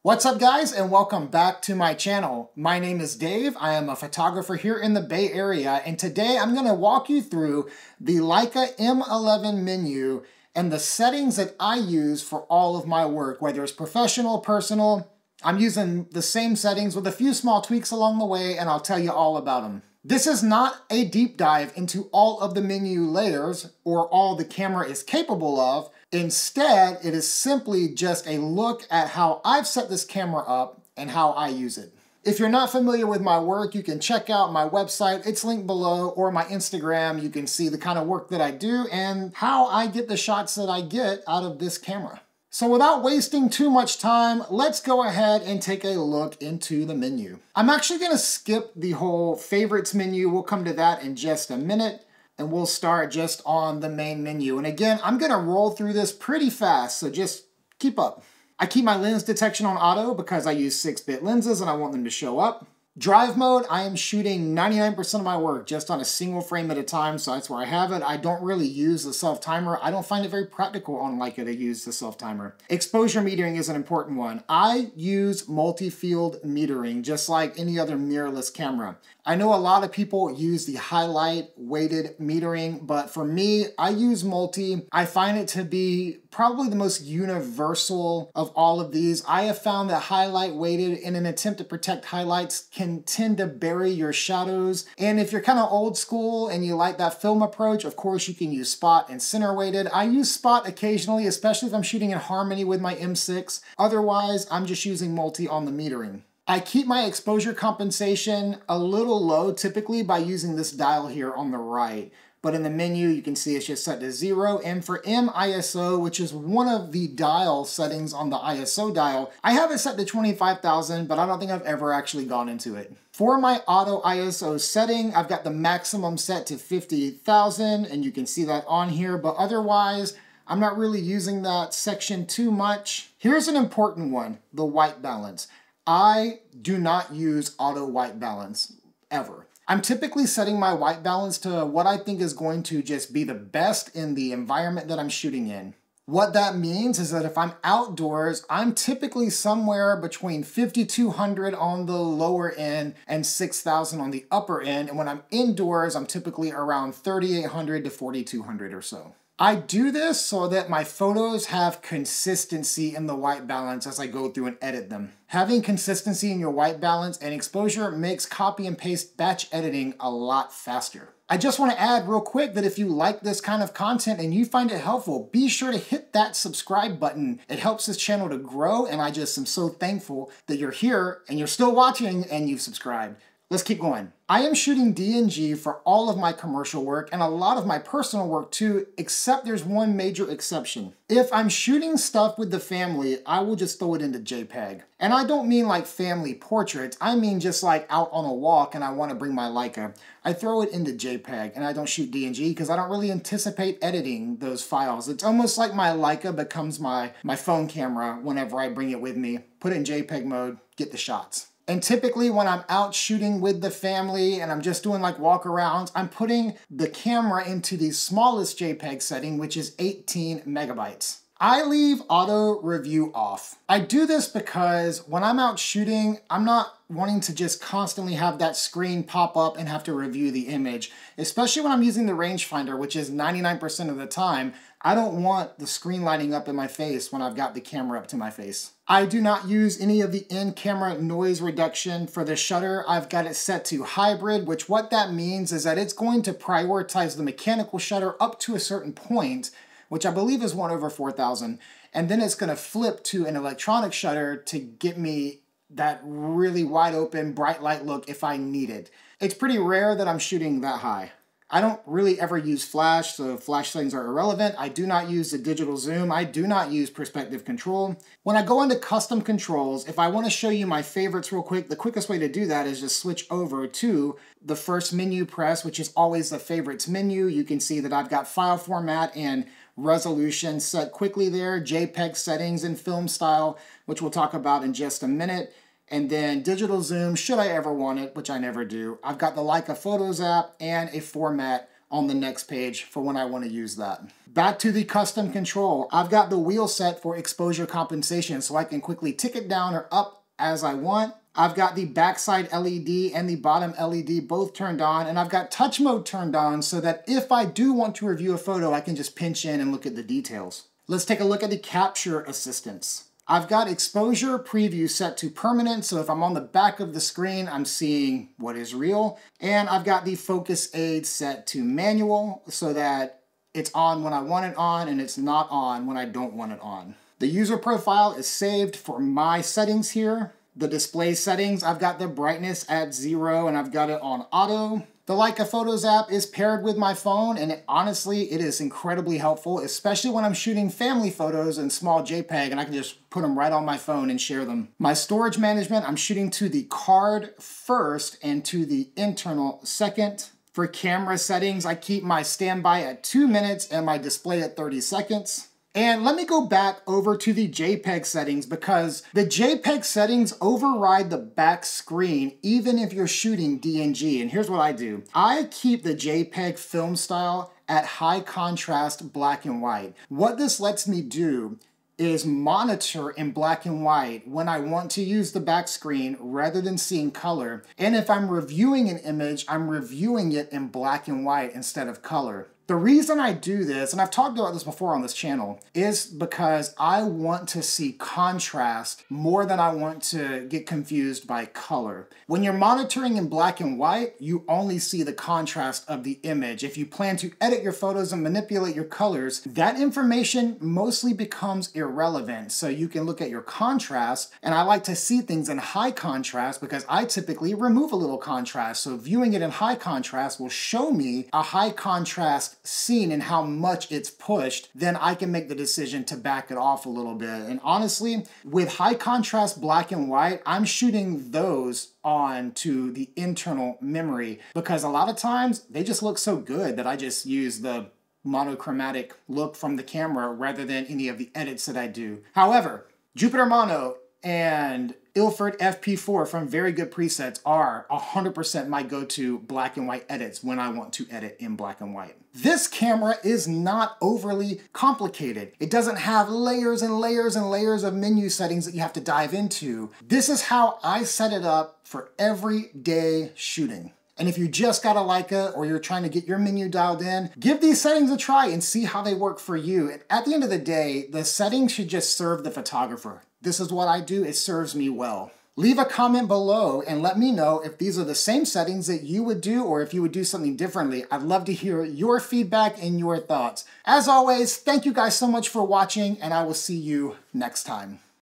What's up guys, and welcome back to my channel. My name is Dave. I am a photographer here in the Bay Area, and today I'm going to walk you through the Leica M11 menu and the settings that I use for all of my work, whether it's professional, personal. I'm using the same settings with a few small tweaks along the way, and I'll tell you all about them. This is not a deep dive into all of the menu layers or all the camera is capable of. Instead, it is simply just a look at how I've set this camera up and how I use it. If you're not familiar with my work, you can check out my website, it's linked below, or my Instagram. You can see the kind of work that I do and how I get the shots that I get out of this camera. So without wasting too much time, let's go ahead and take a look into the menu. I'm actually going to skip the whole favorites menu. We'll come to that in just a minute. And we'll start just on the main menu. And again, I'm gonna roll through this pretty fast, so just keep up. I keep my lens detection on auto because I use 6-bit lenses and I want them to show up. Drive mode, I am shooting 99% of my work just on a single frame at a time, so that's where I have it. I don't really use the self-timer. I don't find it very practical on Leica to use the self-timer. Exposure metering is an important one. I use multi-field metering just like any other mirrorless camera. I know a lot of people use the highlight weighted metering, but for me, I use multi. I find it to be probably the most universal of all of these. I have found that highlight weighted in an attempt to protect highlights can tend to bury your shadows. And if you're kind of old school and you like that film approach, of course you can use spot and center weighted. I use spot occasionally, especially if I'm shooting in harmony with my M6. Otherwise, I'm just using multi on the metering. I keep my exposure compensation a little low, typically by using this dial here on the right. But in the menu, you can see it's just set to 0. And for MISO, which is one of the dial settings on the ISO dial, I have it set to 25,000, but I don't think I've ever actually gone into it. For my auto ISO setting, I've got the maximum set to 50,000, and you can see that on here. But otherwise, I'm not really using that section too much. Here's an important one, the white balance. I do not use auto white balance, ever. I'm typically setting my white balance to what I think is going to just be the best in the environment that I'm shooting in. What that means is that if I'm outdoors, I'm typically somewhere between 5,200 on the lower end and 6,000 on the upper end. And when I'm indoors, I'm typically around 3,800 to 4,200 or so. I do this so that my photos have consistency in the white balance as I go through and edit them. Having consistency in your white balance and exposure makes copy and paste batch editing a lot faster. I just want to add real quick that if you like this kind of content and you find it helpful, be sure to hit that subscribe button. It helps this channel to grow, and I just am so thankful that you're here and you're still watching and you've subscribed. Let's keep going. I am shooting DNG for all of my commercial work and a lot of my personal work too, except there's one major exception. If I'm shooting stuff with the family, I will just throw it into JPEG. And I don't mean like family portraits, I mean just like out on a walk and I want to bring my Leica. I throw it into JPEG and I don't shoot DNG because I don't really anticipate editing those files. It's almost like my Leica becomes my phone camera whenever I bring it with me. Put it in JPEG mode, get the shots. And typically when I'm out shooting with the family and I'm just doing like walk-arounds, I'm putting the camera into the smallest JPEG setting, which is 18 megabytes. I leave auto review off. I do this because when I'm out shooting, I'm not wanting to just constantly have that screen pop up and have to review the image. Especially when I'm using the rangefinder, which is 99% of the time, I don't want the screen lighting up in my face when I've got the camera up to my face. I do not use any of the in-camera noise reduction for the shutter. I've got it set to hybrid, which what that means is that it's going to prioritize the mechanical shutter up to a certain point, which I believe is 1/4000, and then it's going to flip to an electronic shutter to get me that really wide open bright light look if I need it. It's pretty rare that I'm shooting that high. I don't really ever use flash, so flash settings are irrelevant. I do not use the digital zoom. I do not use perspective control. When I go into custom controls, if I want to show you my favorites real quick, the quickest way to do that is just switch over to the first menu press, which is always the favorites menu. You can see that I've got file format and resolution set quickly there, JPEG settings and film style, which we'll talk about in just a minute. And then digital zoom, should I ever want it, which I never do. I've got the Leica Photos app and a format on the next page for when I want to use that. Back to the custom control. I've got the wheel set for exposure compensation so I can quickly tick it down or up as I want. I've got the backside LED and the bottom LED both turned on, and I've got touch mode turned on so that if I do want to review a photo, I can just pinch in and look at the details. Let's take a look at the capture assistance. I've got exposure preview set to permanent, so if I'm on the back of the screen, I'm seeing what is real. And I've got the focus aid set to manual so that it's on when I want it on and it's not on when I don't want it on. The user profile is saved for my settings here. The display settings, I've got the brightness at 0 and I've got it on auto. The Leica Photos app is paired with my phone, and honestly, it is incredibly helpful, especially when I'm shooting family photos in small JPEG and I can just put them right on my phone and share them. My storage management, I'm shooting to the card first and to the internal second. For camera settings, I keep my standby at 2 minutes and my display at 30 seconds. And let me go back over to the JPEG settings because the JPEG settings override the back screen even if you're shooting DNG. And here's what I do. I keep the JPEG film style at high contrast black and white. What this lets me do is monitor in black and white when I want to use the back screen rather than seeing color. And if I'm reviewing an image, I'm reviewing it in black and white instead of color. The reason I do this, and I've talked about this before on this channel, is because I want to see contrast more than I want to get confused by color. When you're monitoring in black and white, you only see the contrast of the image. If you plan to edit your photos and manipulate your colors, that information mostly becomes irrelevant. So you can look at your contrast, and I like to see things in high contrast because I typically remove a little contrast. So viewing it in high contrast will show me a high contrast scene and how much it's pushed. Then I can make the decision to back it off a little bit. And honestly, with high contrast black and white, I'm shooting those on to the internal memory because a lot of times they just look so good that I just use the monochromatic look from the camera rather than any of the edits that I do. However, Jupiter Mono and Ilford FP4 from Very Good Presets are 100% my go-to black and white edits when I want to edit in black and white. This camera is not overly complicated. It doesn't have layers and layers and layers of menu settings that you have to dive into. This is how I set it up for everyday shooting. And if you just got a Leica or you're trying to get your menu dialed in, give these settings a try and see how they work for you. And at the end of the day, the settings should just serve the photographer. This is what I do, it serves me well. Leave a comment below and let me know if these are the same settings that you would do or if you would do something differently. I'd love to hear your feedback and your thoughts. As always, thank you guys so much for watching and I will see you next time.